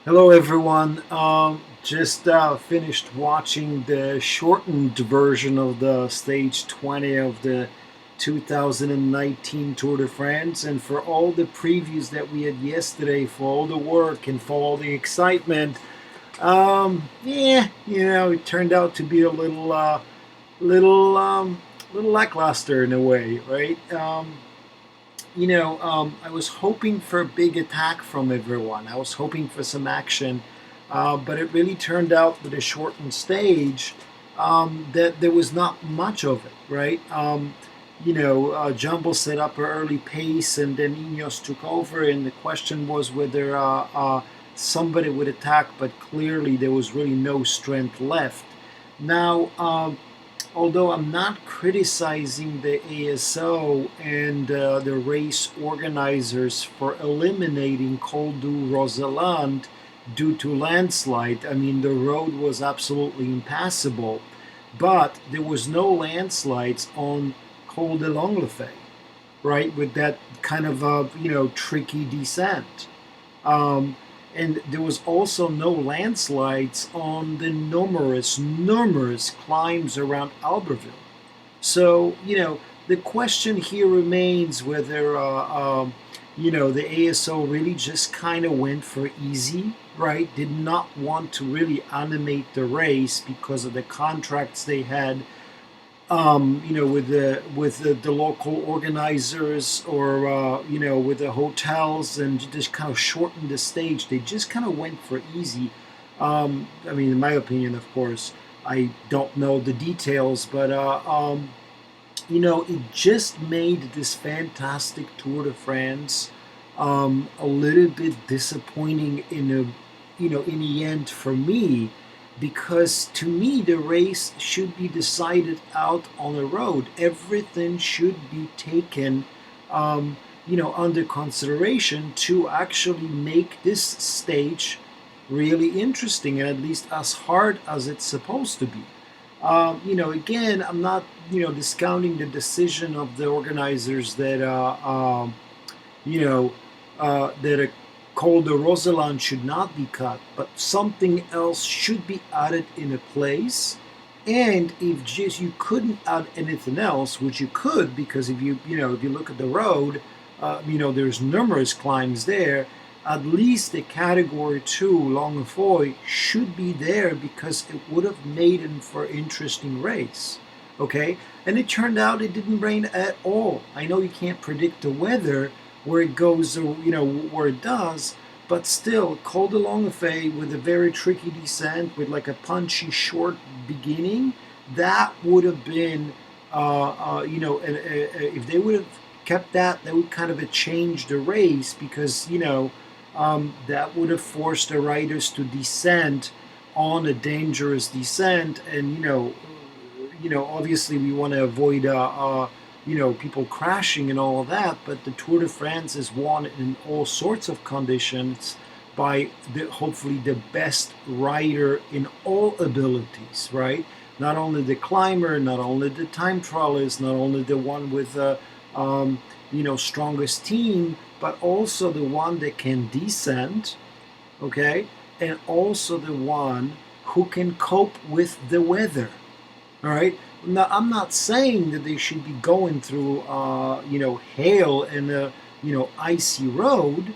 Hello, everyone. Just finished watching the shortened version of the stage 20 of the 2019 Tour de France. And for all the previews that we had yesterday, for all the work and for all the excitement, it turned out to be a little, little lackluster in a way, right? I was hoping for a big attack from everyone. I was hoping for some action, but it really turned out with a shortened stage that there was not much of it, right? Jumbo set up an early pace, and then INOES took over, and the question was whether somebody would attack, but clearly there was really no strength left. Now, although I'm not criticizing the ASO and the race organizers for eliminating Col du Roseland due to landslide, I mean, the road was absolutely impassable, but there was no landslides on Col de Longefoy, right, with that kind of tricky descent. Um, and there was also no landslides on the numerous climbs around Albertville. So, the question here remains whether, the ASO really just kind of went for easy, right? Did not want to really animate the race because of the contracts they had, with the local organizers, or with the hotels, and just kind of shortened the stage. They just kind of went for easy. I mean, in my opinion, of course, I don't know the details, but it just made this fantastic Tour de France a little bit disappointing in the end for me, because to me the race should be decided out on the road. Everything should be taken, under consideration to actually make this stage really interesting, and at least as hard as it's supposed to be. Again, I'm not, discounting the decision of the organizers that, you know, that a Col de Roseland should not be cut, but something else should be added in a place. And if just you couldn't add anything else, which you could, because if you look at the road, there's numerous climbs there. At least the category 2 Longefoy should be there, because it would have made it for an interesting race. Okay, and it turned out it didn't rain at all. I know you can't predict the weather where it goes, or where it does, but still, Col de Longefoy with a very tricky descent, with like a punchy short beginning, that would have been, if they would have kept that, that would kind of have changed the race, because that would have forced the riders to descend on a dangerous descent, and obviously we want to avoid people crashing and all of that. But the Tour de France is won in all sorts of conditions by hopefully the best rider in all abilities, right? Not only the climber, not only the time trialist, not only the one with the strongest team, but also the one that can descend, okay, and also the one who can cope with the weather. All right. Now, I'm not saying that they should be going through, hail and a, icy road.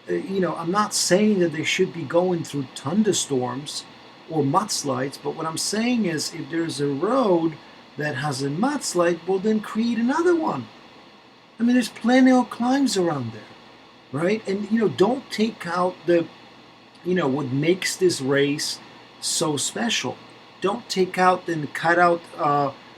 I'm not saying that they should be going through thunderstorms or mudslides. But what I'm saying is, if there's a road that has a mudslide, well, then create another one. I mean, there's plenty of climbs around there, right? And don't take out what makes this race so special. Don't take out and cut out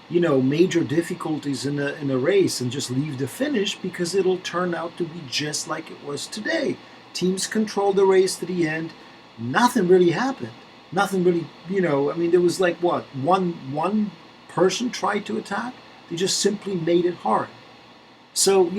major difficulties in a race and just leave the finish, because it'll turn out to be just like it was today. Teams controlled the race to the end. Nothing really happened. Nothing really, I mean, there was like what, one person tried to attack. They just simply made it hard. So,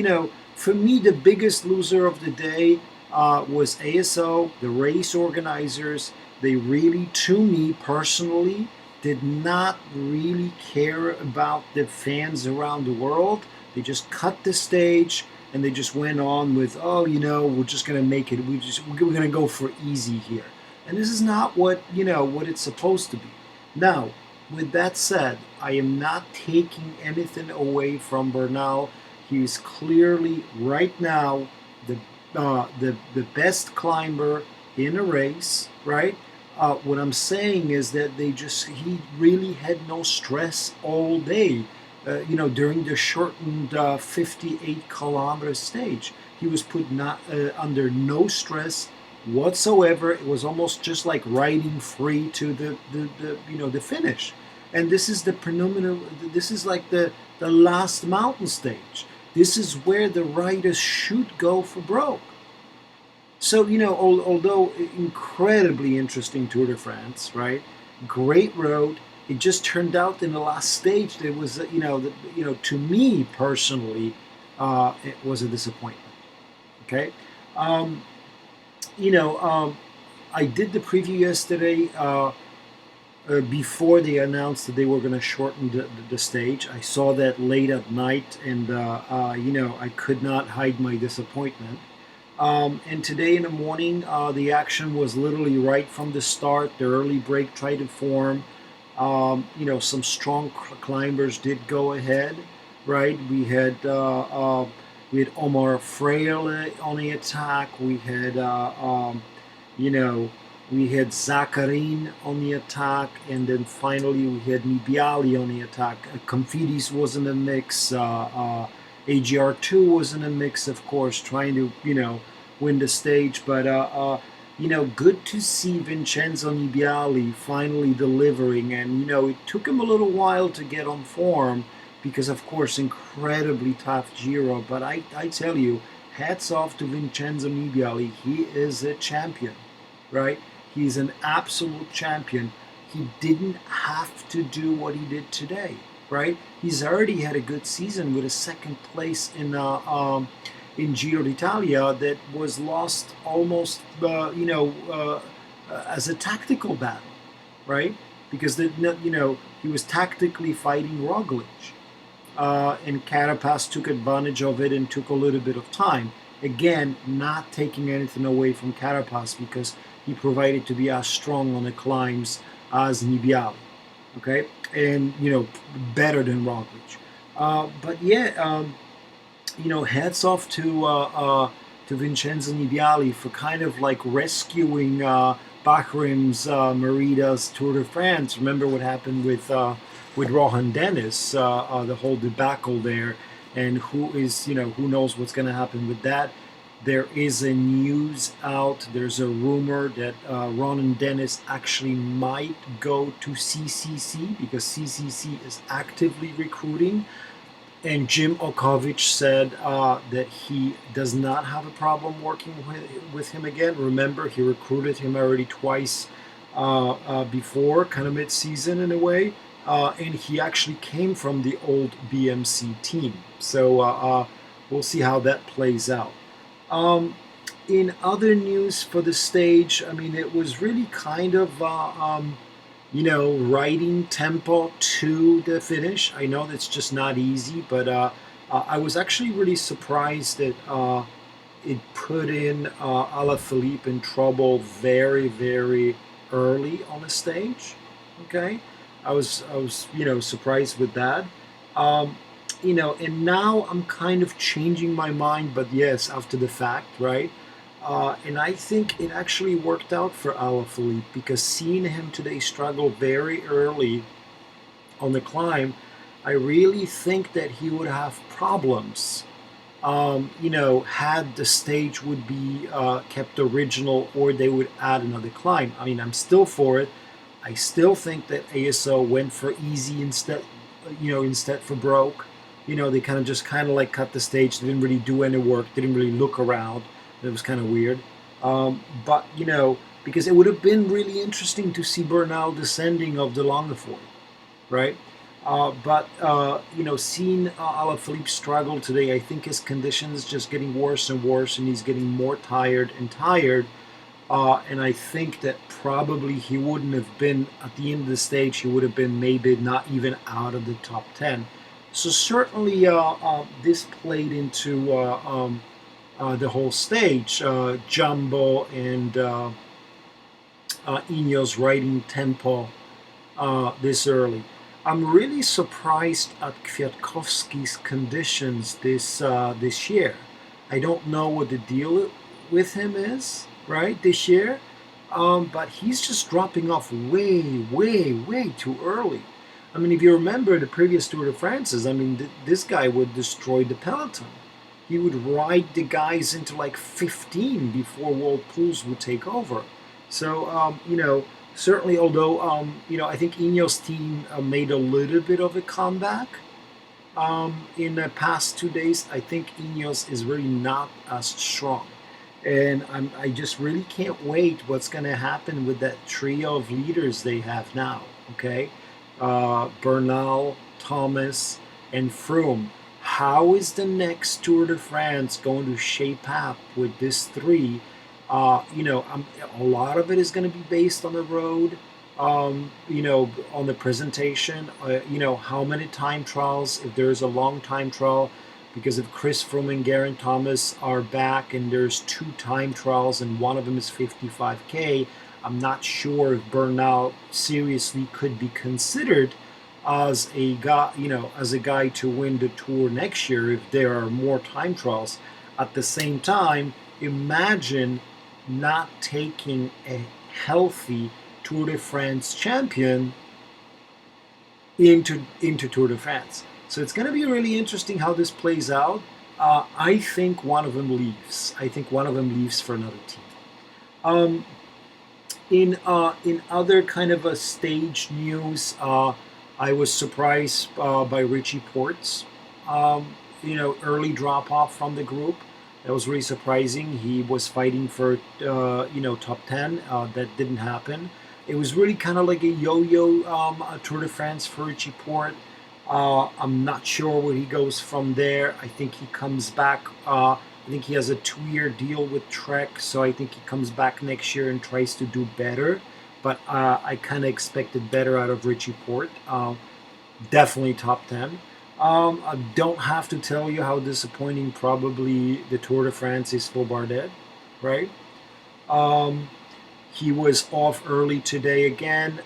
for me, the biggest loser of the day was ASO, the race organizers. They really, to me personally, did not really care about the fans around the world. They just cut the stage. and they just went on with, oh, we're just going to make it. We're going to go for easy here, and this is not what it's supposed to be. Now, with that said, I am not taking anything away from Bernal. He is clearly right now the best climber in a race, right? What I'm saying is that he really had no stress all day. During the shortened 58-kilometer stage, he was put not under no stress whatsoever. It was almost just like riding free to the finish. And this is the predominant. This is like the last mountain stage. This is where the riders should go for broke. So, although incredibly interesting Tour de France, right? Great road. It just turned out in the last stage there was, to me personally, it was a disappointment. Okay, um, you know, um, I did the preview yesterday before they announced that they were going to shorten the stage. I saw that late at night, and I could not hide my disappointment. And today in the morning, the action was literally right from the start. The early break tried to form. Some strong climbers did go ahead, right? We had Omar Fraile on the attack. You know, we had Bachrain on the attack, and then finally we had Nibali on the attack. Comfitis was in the mix. AGR2 was in the mix, of course, trying to win the stage. But good to see Vincenzo Nibali finally delivering, and it took him a little while to get on form because, of course, incredibly tough Giro. But I tell you, hats off to Vincenzo Nibali. He is a champion, right? He's an absolute champion. He didn't have to do what he did today, right? He's already had a good season with a second place in Giro d'Italia that was lost almost, as a tactical battle, right? Because he was tactically fighting Roglic, and Carapaz took advantage of it and took a little bit of time. Again, not taking anything away from Carapaz because he provided to be as strong on the climbs as Nibali, okay, and better than Roglic. But yeah, hats off to Vincenzo Nibali for kind of like rescuing Bachrain's Meridas Tour de France. Remember what happened with Rohan Dennis, the whole debacle there, and who knows what's going to happen with that. There is a news out. There's a rumor that Ronan Dennis actually might go to CCC because CCC is actively recruiting. And Jim Okovic said that he does not have a problem working with him again. Remember, he recruited him already twice before, kind of mid-season in a way. And he actually came from the old BMC team. So we'll see how that plays out. In other news for the stage, I mean, it was really kind of, riding tempo to the finish. I know that's just not easy, but I was actually really surprised that it put in Alaphilippe in trouble very, very early on the stage. Okay, I was surprised with that. And now I'm kind of changing my mind, but yes, after the fact, right? And I think it actually worked out for Alaphilippe because seeing him today struggle very early on the climb, I really think that he would have problems. Had the stage would be kept original or they would add another climb. I mean, I'm still for it. I still think that ASO went for easy instead for broke. They kind of like cut the stage. They didn't really do any work. Didn't really look around. It was kind of weird. But because it would have been really interesting to see Bernal descending of de Longefoy, right? Seeing Alaphilippe struggle today, I think his condition is just getting worse and worse, and he's getting more tired and tired. And I think that probably he wouldn't have been, at the end of the stage, he would have been maybe not even out of the top 10. So certainly this played into the whole stage. Jumbo and INOES riding tempo this early. I'm really surprised at Kwiatkowski's conditions this year. I don't know what the deal with him is, right, this year, but he's just dropping off way, way, way too early. I mean, if you remember the previous Tour de France's, I mean, this guy would destroy the peloton. He would ride the guys into like 15 before World Pools would take over. So, certainly, although, I think INOES team made a little bit of a comeback in the past 2 days, I think INOES is really not as strong. And I just really can't wait what's going to happen with that trio of leaders they have now. Okay, Bernal, Thomas, and Froome. How is the next Tour de France going to shape up with this three? A lot of it is going to be based on the road. On the presentation. How many time trials? If there's a long time trial, because if Chris Froome and Geraint Thomas are back and there's two time trials and one of them is 55K, I'm not sure if Bernal seriously could be considered as a guy to win the Tour next year if there are more time trials. At the same time, imagine not taking a healthy Tour de France champion into Tour de France. So it's going to be really interesting how this plays out. I think one of them leaves. I think one of them leaves for another team. In other kind of a stage news, I was surprised by Richie Porte's early drop off from the group. That was really surprising. He was fighting for top 10. That didn't happen. It was really kind of like a yo-yo Tour de France for Richie Porte. I'm not sure where he goes from there. I think he comes back. I think he has a 2-year deal with Trek, so I think he comes back next year and tries to do better. But I kind of expected better out of Richie Porte. Definitely top 10. I don't have to tell you how disappointing probably the Tour de France is for Bardet, right? He was off early today again.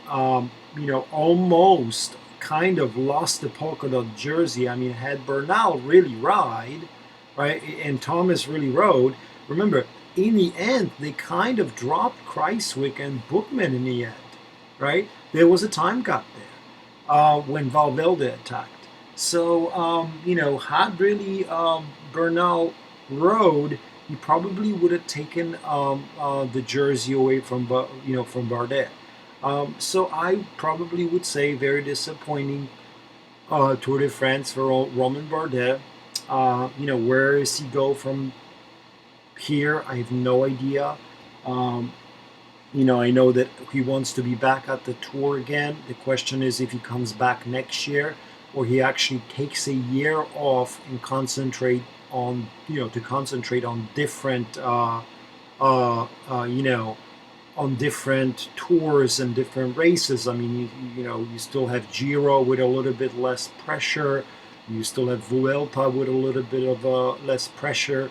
Almost kind of lost the polka dot jersey. I mean, had Bernal really ride, right, and Thomas really rode, remember, in the end, they kind of dropped Kreiswick and Bookman in the end, right? There was a time gap there when Valverde attacked. So, had really Bernal rode, he probably would have taken the jersey away from Bardet. So I probably would say very disappointing Tour de France for Romain Bardet. Where does he go from here? I have no idea. I know that he wants to be back at the Tour again. The question is if he comes back next year or he actually takes a year off and concentrate on different on different tours and different races. I mean, you still have Giro with a little bit less pressure. You still have Vuelta with a little bit of less pressure.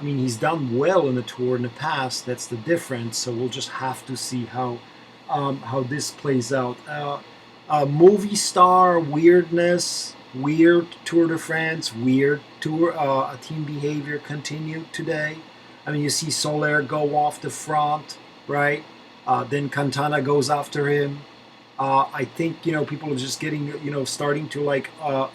He's done well in the Tour in the past. That's the difference. So we'll just have to see how this plays out. MovieStar weirdness, weird Tour de France, weird tour. Team behavior continued today. I mean, you see Soler go off the front, right? Then Quintana goes after him. I think people are just getting starting to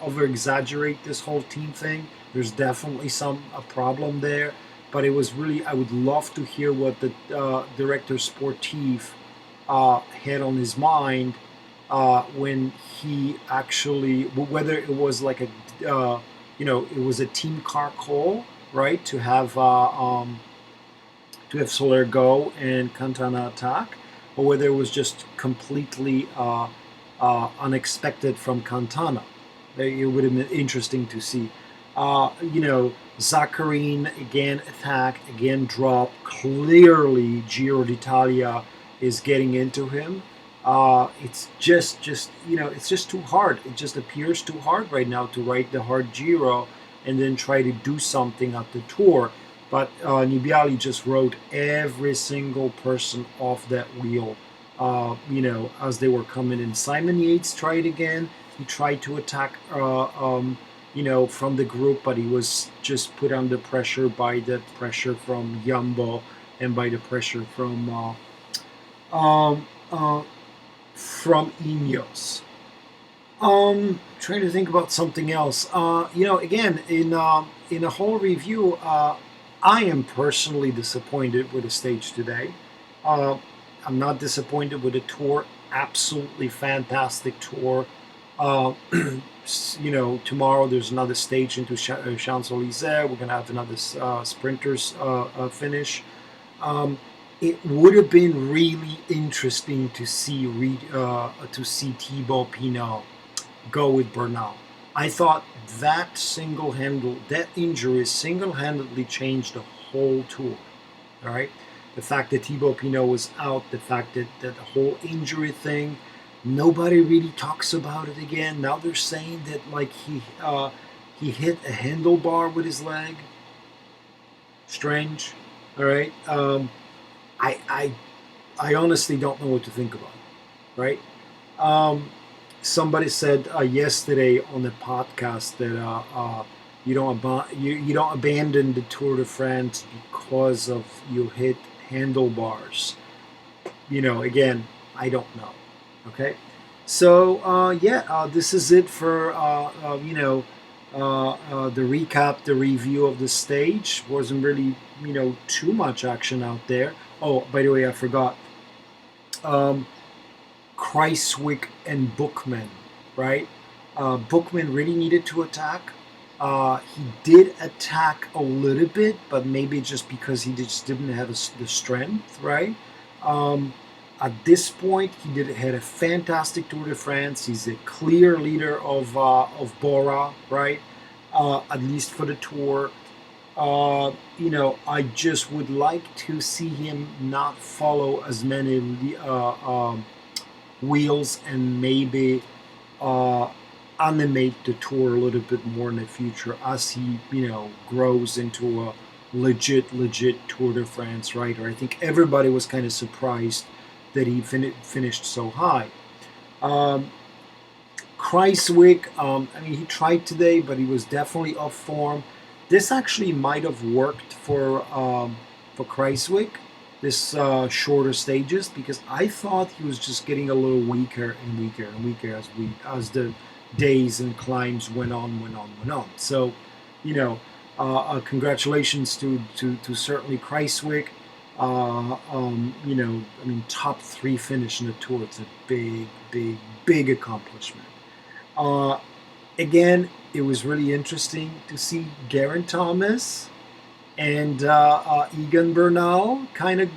over exaggerate this whole team thing. There's definitely a problem there, but it was really, I would love to hear what the director sportif had on his mind when he actually, whether it was like it was a team car call, right, to have Soler go and Quintana attack, or whether it was just completely unexpected from Quintana. It would have been interesting to see. Bachrain again attack, again drop. Clearly, Giro d'Italia is getting into him. It's just it's just too hard. It just appears too hard right now to ride the hard Giro and then try to do something at the Tour. But Nibali just rode every single person off that wheel. As they were coming in. Simon Yates tried again. He tried to attack, from the group, but he was just put under pressure by the pressure from Jumbo and by the pressure um, uh, from INOES. Trying to think about something else. Again, in a whole review, I am personally disappointed with the stage today. Uh, I'm not disappointed with the tour. Absolutely fantastic tour. Uh, tomorrow there's another stage into Champs-Élysées. We're gonna have another sprinters finish. Um, it would have been really interesting to see Thibaut Pinot go with Bernal. I thought that injury single-handedly changed the whole tour. All right, the fact that Thibaut Pinot was out, the fact that the whole injury thing, nobody really talks about it again. Now they're saying that like he hit a handlebar with his leg. Strange. All right. I I I honestly don't know what to think about it. Right. Um, Somebody said yesterday on the podcast that you don't abandon the Tour de France because of you hit handlebars. Again, I don't know. Okay, so this is it for the recap, the review of the stage. Wasn't really too much action out there. Oh, by the way, I forgot. Um, Kreiswick and Bookman, right? Bookman really needed to attack. He did attack a little bit, but maybe just because he just didn't have the strength, right? Um, at this point, had a fantastic Tour de France. He's a clear leader of Bora, right? At least for the Tour. I just would like to see him not follow as many wheels and maybe uh, animate the tour a little bit more in the future as he, grows into a legit Tour de France rider. I think everybody was kind of surprised that he finished so high. Um, Kreiswick, he tried today, but he was definitely off form. This actually might have worked for Kreiswick, this shorter stages, because I thought he was just getting a little weaker and weaker and weaker as the days and climbs went on. So, congratulations to certainly Kreiswick. Top three finish in the tour. It's a big accomplishment. Uh, Again, it was really interesting to see Geraint Thomas and Egan Bernal kind of,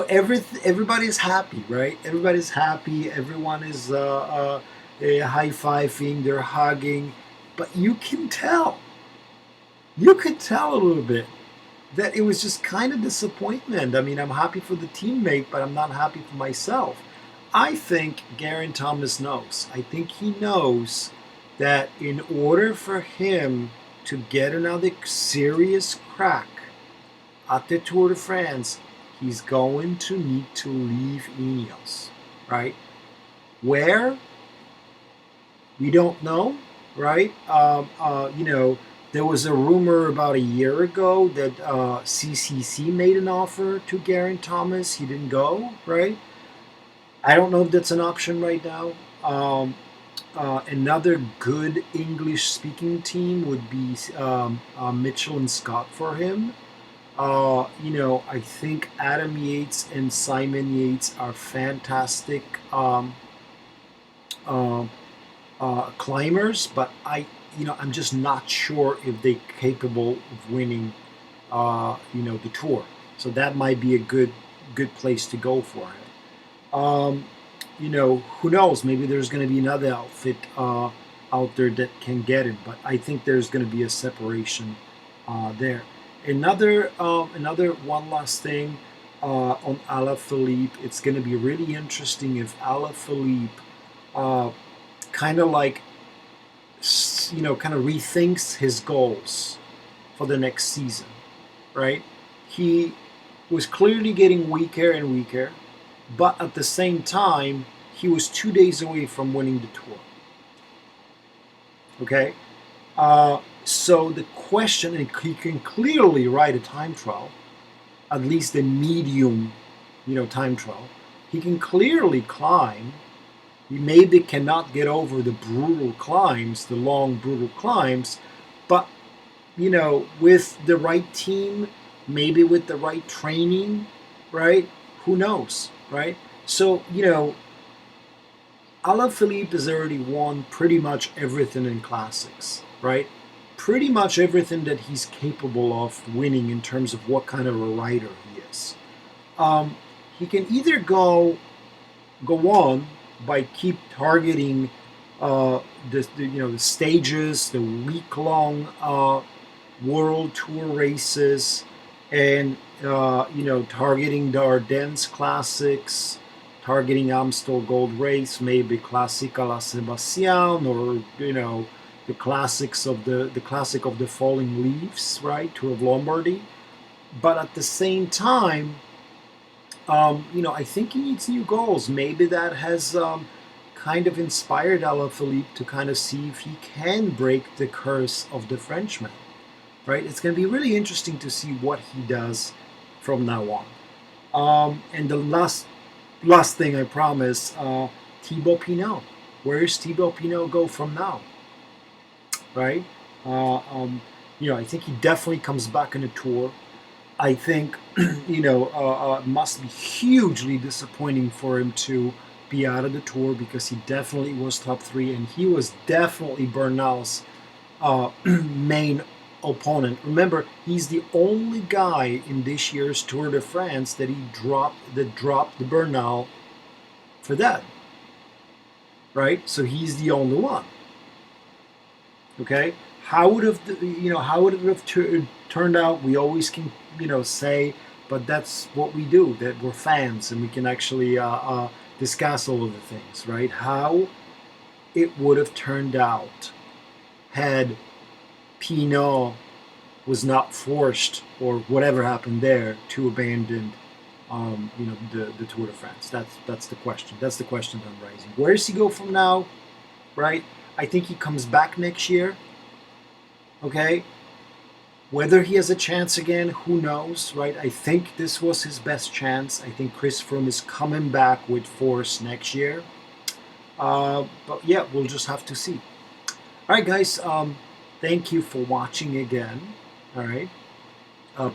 everybody's happy, right? Everybody's happy. Everyone is high fiving, they're hugging, but you could tell a little bit that it was just kind of disappointment. I mean, I'm happy for the teammate, but I'm not happy for myself. I think Geraint Thomas knows. I think he knows that in order for him to get another serious crack at the Tour de France, he's going to need to leave INEOS, right? Where? We don't know, right? There was a rumor about a year ago that CCC made an offer to Geraint Thomas. He didn't go, right? I don't know if that's an option right now. Another good English-speaking team would be Mitchell and Scott for him. I think Adam Yates and Simon Yates are fantastic um, climbers, but I'm just not sure if they're capable of winning, the tour. So that might be a good place to go for him. Who knows? Maybe there's going to be another outfit out there that can get him, but I think there's going to be a separation there. Another one last thing. on Alaphilippe. It's going to be really interesting if Alaphilippe kind of like, kind of rethinks his goals for the next season, right? He was clearly getting weaker and weaker, but at the same time, he was 2 days away from winning the Tour. Okay? So the question, and he can clearly ride a time trial, at least a medium, time trial. He can clearly climb. He maybe cannot get over the brutal climbs, the long, brutal climbs, but, with the right team, maybe with the right training, right? Who knows, right? So, Alaphilippe has already won pretty much everything in classics, right? Pretty much everything that he's capable of winning in terms of what kind of a rider he is. He can either go on by keep targeting the stages, the week-long World Tour races, and targeting the Ardennes Classics, targeting Amstel Gold Race, maybe Classica La Sebastian, or the classics of the classic of the falling leaves, right? Tour of Lombardy. But at the same time, I think he needs new goals. Maybe that has kind of inspired Alaphilippe to kind of see if he can break the curse of the Frenchman, right? It's going to be really interesting to see what he does from now on. And the last thing I promise, Thibaut Pinot. Where does Thibaut Pinot go from now? Right? I think he definitely comes back in the Tour. I think, it must be hugely disappointing for him to be out of the Tour, because he definitely was top 3, and he was definitely Bernals' main opponent. Remember, he's the only guy in this year's Tour de France that dropped the Bernal for that, right? So he's the only one. Okay, how would it have turned out? We always can say, but that's what we do. That we're fans, and we can actually discuss all of the things, right? How it would have turned out had Pinot was not forced, or whatever happened there, to abandon the Tour de France. That's the question. That's the question that I'm raising. Where does he go from now? Right? I think he comes back next year. Okay? Whether he has a chance again, who knows, right? I think this was his best chance. I think Chris Froome is coming back with force next year. But yeah, we'll just have to see. All right, guys. Thank you for watching again. All right.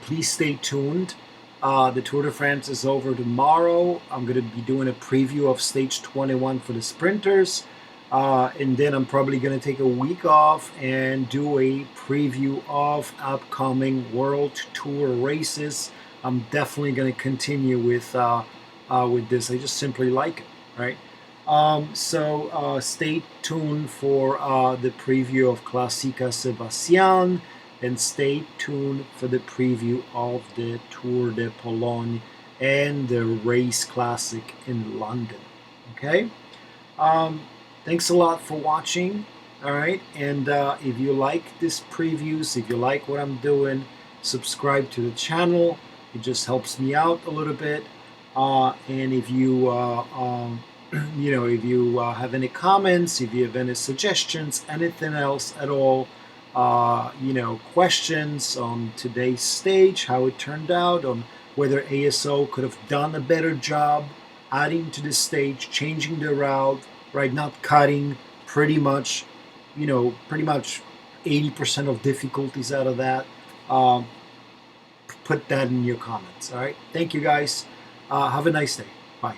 Please stay tuned. The Tour de France is over tomorrow. I'm going to be doing a preview of Stage 21 for the sprinters. And then I'm probably going to take a week off and do a preview of upcoming World Tour races. I'm definitely going to continue with this. I just simply like it, right? So stay tuned for the preview of Classica Sebastian, and stay tuned for the preview of the Tour de Pologne and the Race Classic in London. Okay? Thanks a lot for watching. All right, and if you like this previews, if you like what I'm doing, subscribe to the channel. It just helps me out a little bit. And if you if you have any comments, if you have any suggestions, anything else at all, questions on today's stage, how it turned out, on whether ASO could have done a better job adding to the stage, changing the route, right? Not cutting pretty much 80% of difficulties out of that. Put that in your comments. All right. Thank you, guys. Have a nice day. Bye.